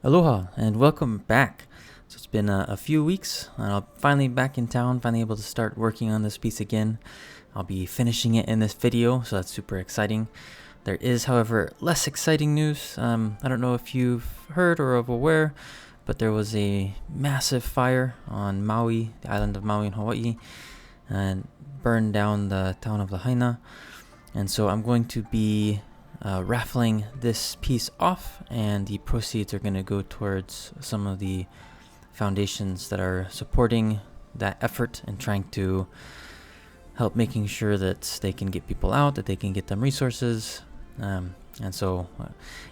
Aloha and welcome back. So it's been a few weeks and I'm finally back in town, finally able to start working on this piece again. I'll be finishing it in this video, so that's super exciting. There is, however, less exciting news. I don't know if you've heard or are aware, but there was a massive fire on Maui, the island of Maui in Hawaii, and burned down the town of Lahaina. And so I'm going to be raffling this piece off, and the proceeds are going to go towards some of the foundations that are supporting that effort and trying to help making sure that they can get people out, that they can get them resources. And so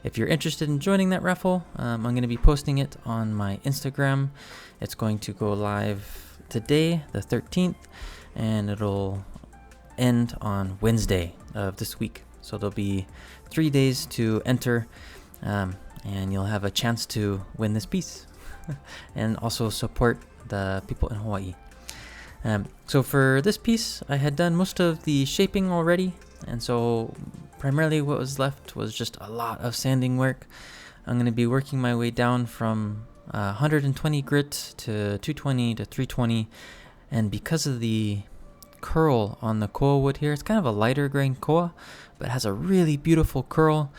if you're interested in joining that raffle, I'm going to be posting it on my Instagram. It's going to go live today, the 13th, and it'll end on Wednesday of this week. So there'll be 3 days to enter, and you'll have a chance to win this piece and also support the people in Hawaii. So for this piece, I had done most of the shaping already, and so primarily what was left was just a lot of sanding work. I'm going to be working my way down from 120 grit to 220 to 320, and because of the curl on the koa wood here, it's kind of a lighter grain koa, but it has a really beautiful curl,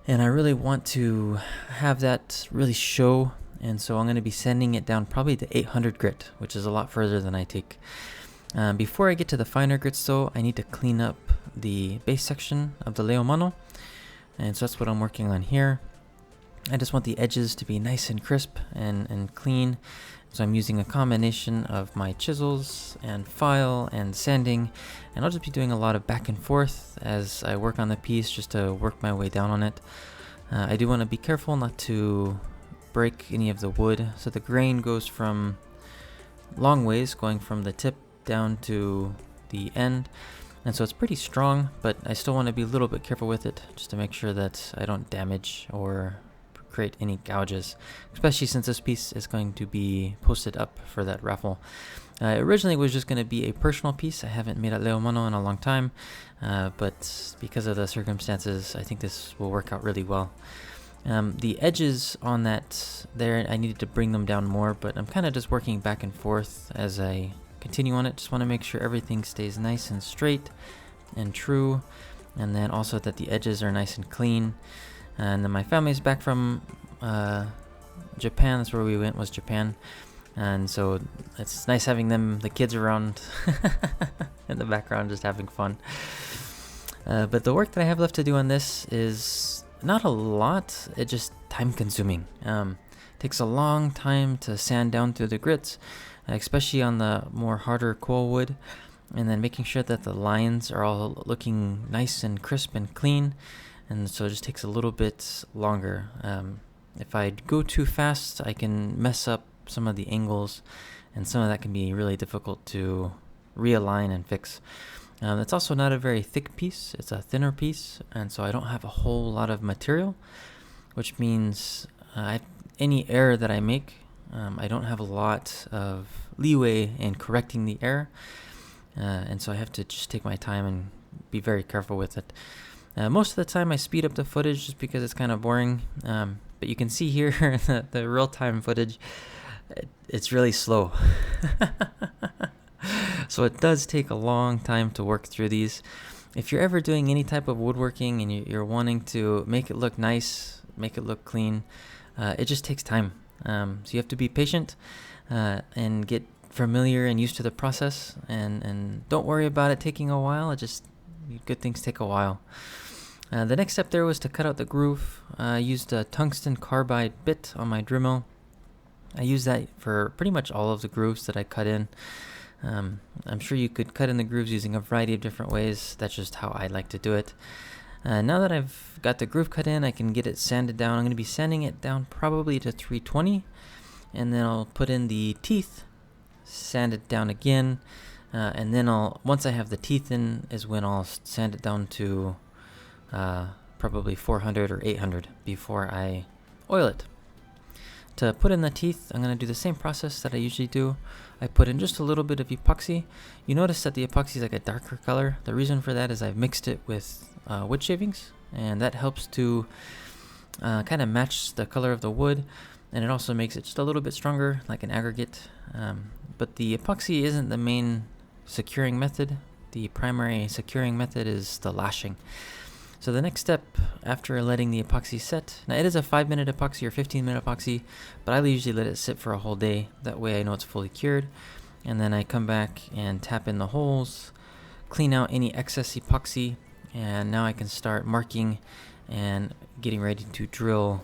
and I really want to have that really show. And so I'm going to be sanding it down probably to 800 grit, which is a lot further than I take. Before I get to the finer grits though, I need to clean up the base section of the leo mano, and so that's what I'm working on here. I just want the edges to be nice and crisp and clean. So I'm using a combination of my chisels and file and sanding, and I'll just be doing a lot of back and forth as I work on the piece just to work my way down on it. I do want to be careful not to break any of the wood. So the grain goes from long ways, going from the tip down to the end, and so it's pretty strong, but I still want to be a little bit careful with it just to make sure that I don't damage or create any gouges, especially since this piece is going to be posted up for that raffle. Originally it was just going to be a personal piece. I haven't made a leo mano in a long time, but because of the circumstances, I think this will work out really well. The edges on that there, I needed to bring them down more, but I'm kind of just working back and forth as I continue on it. Just want to make sure everything stays nice and straight and true, and then also that the edges are nice and clean. And then my family's back from Japan. That's where we went, was Japan. And so it's nice having them, the kids around in the background, just having fun. But the work that I have left to do on this is not a lot. It's just time consuming. Takes a long time to sand down through the grits, especially on the more harder koa wood. And then making sure that the lines are all looking nice and crisp and clean. And so it just takes a little bit longer. If I go too fast, I can mess up some of the angles, and some of that can be really difficult to realign and fix. It's also not a very thick piece. It's a thinner piece, and so I don't have a whole lot of material, which means any error that I make, I don't have a lot of leeway in correcting the error, and so I have to just take my time and be very careful with it. Most of the time I speed up the footage just because it's kind of boring, but you can see here the real-time footage, it's really slow. So it does take a long time to work through these. If you're ever doing any type of woodworking and you're wanting to make it look nice, make it look clean, it just takes time. So you have to be patient and get familiar and used to the process, and don't worry about it taking a while. Good things take a while. The next step there was to cut out the groove. I used a tungsten carbide bit on my Dremel. I use that for pretty much all of the grooves that I cut in. I'm sure you could cut in the grooves using a variety of different ways. That's just how I like to do it. Now that I've got the groove cut in, I can get it sanded down. I'm going to be sanding it down probably to 320, and then I'll put in the teeth, sand it down again, and then once I have the teeth in is when I'll sand it down to probably 400 or 800 before I oil it. To put in the teeth, I'm going to do the same process that I usually do. I put in just a little bit of epoxy. You notice that the epoxy is like a darker color. The reason for that is I've mixed it with wood shavings, and that helps to kind of match the color of the wood, and it also makes it just a little bit stronger, like an aggregate. But the epoxy isn't the main securing method. The primary securing method is the lashing. So the next step after letting the epoxy set, now it is a 5-minute epoxy or 15-minute epoxy, but I usually let it sit for a whole day. That way I know it's fully cured. And then I come back and tap in the holes, clean out any excess epoxy, and now I can start marking and getting ready to drill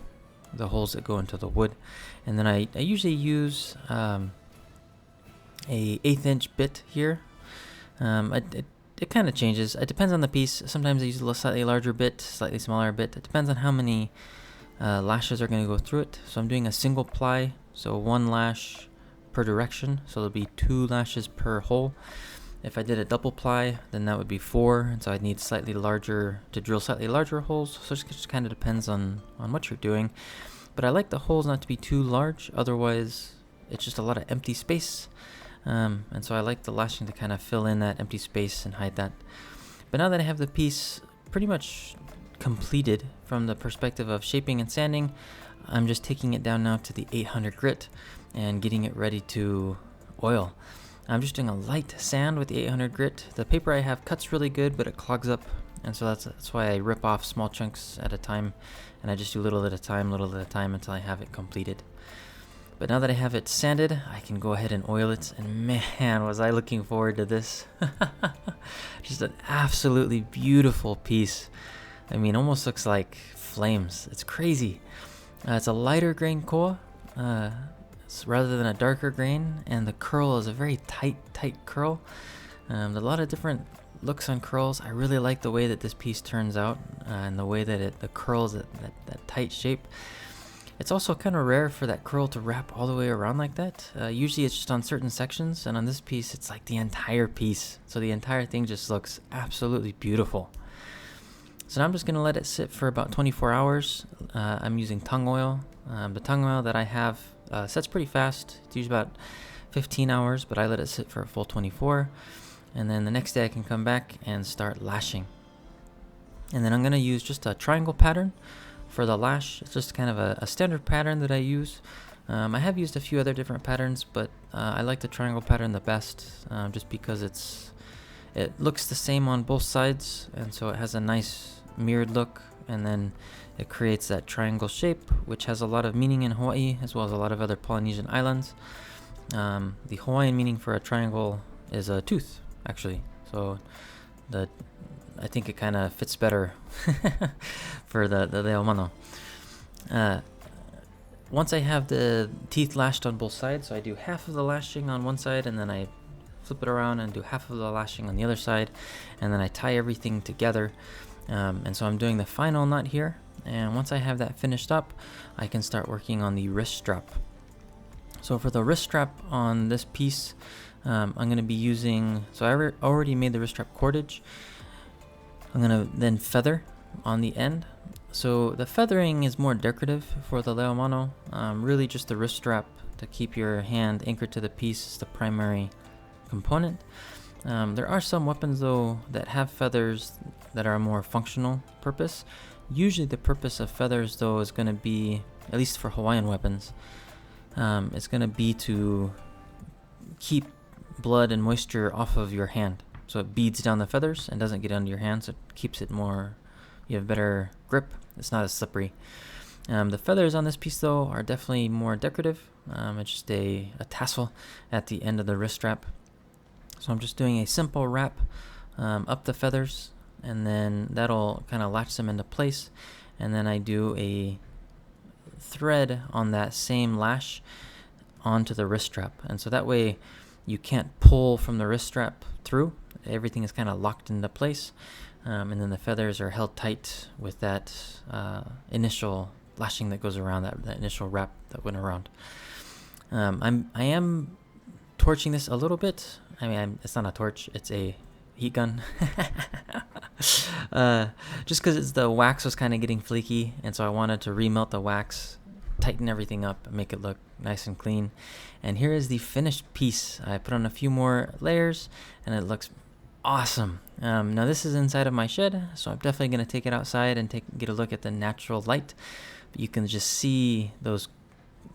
the holes that go into the wood. And then I usually use a 1/8 inch bit here. It kind of changes. It depends on the piece. Sometimes I use a slightly larger bit, slightly smaller bit. It depends on how many lashes are going to go through it. So I'm doing a single ply, so 1 lash per direction. So there'll be 2 lashes per hole. If I did a double ply, then that would be 4, and so I'd need slightly larger to drill slightly larger holes. So it just kind of depends on what you're doing. But I like the holes not to be too large, otherwise it's just a lot of empty space. And so I like the lashing to kind of fill in that empty space and hide that. But now that I have the piece pretty much completed from the perspective of shaping and sanding, I'm just taking it down now to the 800 grit and getting it ready to oil. I'm just doing a light sand with the 800 grit. The paper I have cuts really good, but it clogs up, and so that's why I rip off small chunks at a time, and I just do little at a time until I have it completed. But now that I have it sanded, I can go ahead and oil it, and man, was I looking forward to this. Just an absolutely beautiful piece. I mean, almost looks like flames. It's crazy. It's a lighter grain koa rather than a darker grain, and the curl is a very tight curl. There's a lot of different looks on curls. I really like the way that this piece turns out, and the way that the curls that tight shape. It's also kind of rare for that curl to wrap all the way around like that. Usually it's just on certain sections, and on this piece it's like the entire piece. So the entire thing just looks absolutely beautiful. So now I'm just going to let it sit for about 24 hours. I'm using tung oil. The tung oil that I have sets pretty fast. It's usually about 15 hours, but I let it sit for a full 24. And then the next day I can come back and start lashing. And then I'm going to use just a triangle pattern for the lash. It's just kind of a standard pattern that I use. I have used a few other different patterns, but I like the triangle pattern the best, just because it looks the same on both sides, and so it has a nice mirrored look, and then it creates that triangle shape, which has a lot of meaning in Hawaii as well as a lot of other Polynesian islands. The Hawaiian meaning for a triangle is a tooth, actually. So I think it kind of fits better for the Mano. Once I have the teeth lashed on both sides, so I do half of the lashing on one side, and then I flip it around and do half of the lashing on the other side, and then I tie everything together. And so I'm doing the final knot here, and once I have that finished up, I can start working on the wrist strap. So for the wrist strap on this piece, I'm going to be using, so I already made the wrist strap cordage. I'm going to then feather on the end. So the feathering is more decorative for the leo mano. Really just the wrist strap to keep your hand anchored to the piece is the primary component. There are some weapons though that have feathers that are a more functional purpose. Usually the purpose of feathers though is going to be, at least for Hawaiian weapons, it's going to be to keep blood and moisture off of your hand. So it beads down the feathers and doesn't get under your hand, so it keeps it more, you have better grip. It's not as slippery. The feathers on this piece though are definitely more decorative. It's just a tassel at the end of the wrist strap. So I'm just doing a simple wrap up the feathers, and then that'll kind of latch them into place. And then I do a thread on that same lash onto the wrist strap. And so that way you can't pull from the wrist strap through. Everything is kind of locked into place. And then the feathers are held tight with that initial lashing that goes around, that initial wrap that went around. I am torching this a little bit. I mean, it's not a torch, it's a heat gun. Just because the wax was kind of getting flaky, and so I wanted to remelt the wax, tighten everything up, and make it look nice and clean. And here is the finished piece. I put on a few more layers, and it looks awesome. Now this is inside of my shed, so I'm definitely going to take it outside and get a look at the natural light. You can just see those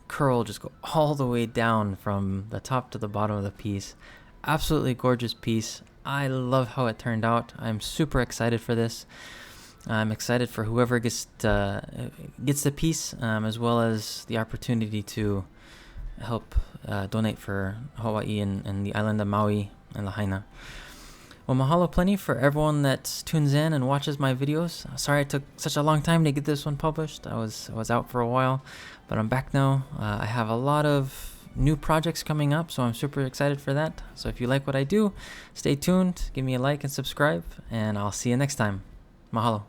curl just go all the way down from the top to the bottom of the piece. Absolutely gorgeous piece. I love how it turned out. I'm super excited for this. I'm excited for whoever gets the piece, as well as the opportunity to help donate for Hawaii and the island of Maui and Lahaina. Well, mahalo plenty for everyone that tunes in and watches my videos. Sorry it took such a long time to get this one published. I was out for a while, but I'm back now. I have a lot of new projects coming up, so I'm super excited for that. So if you like what I do, stay tuned, give me a like and subscribe, and I'll see you next time. Mahalo.